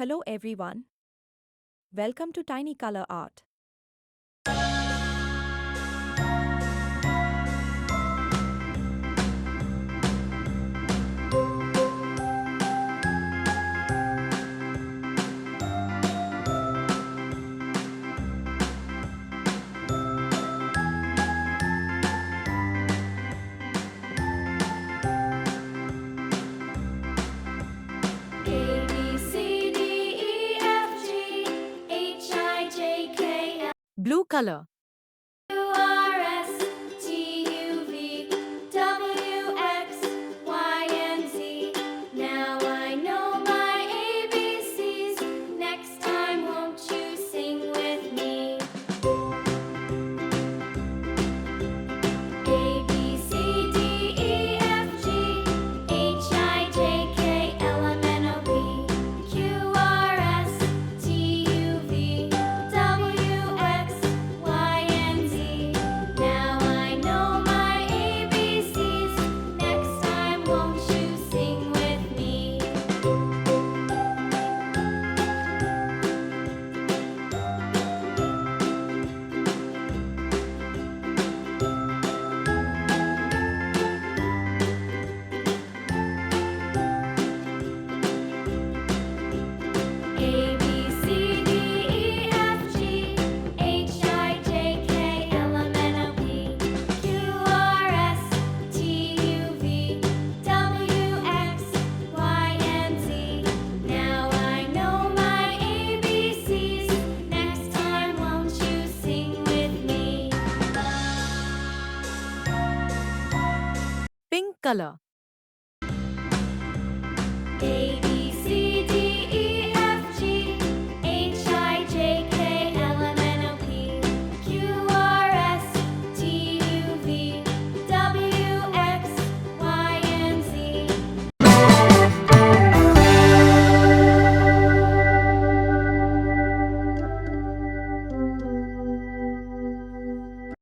Hello everyone. Welcome to Tiny Color Art. A B C D E F G H I J K L Blue color. U R S T U V W X Y and Z. Now I know my ABCs. Next time, won't you sing with me? A B C D E F G H I J K L M N O P Q R S T U V W X Y and Z. Now I know my ABCs. Next time, won't you sing with me? A B C D E F G H I J K L M N O P Q R S T U V W X Y and Z. Now I know my ABCs. Next time, won't you sing with me? Pink color. A B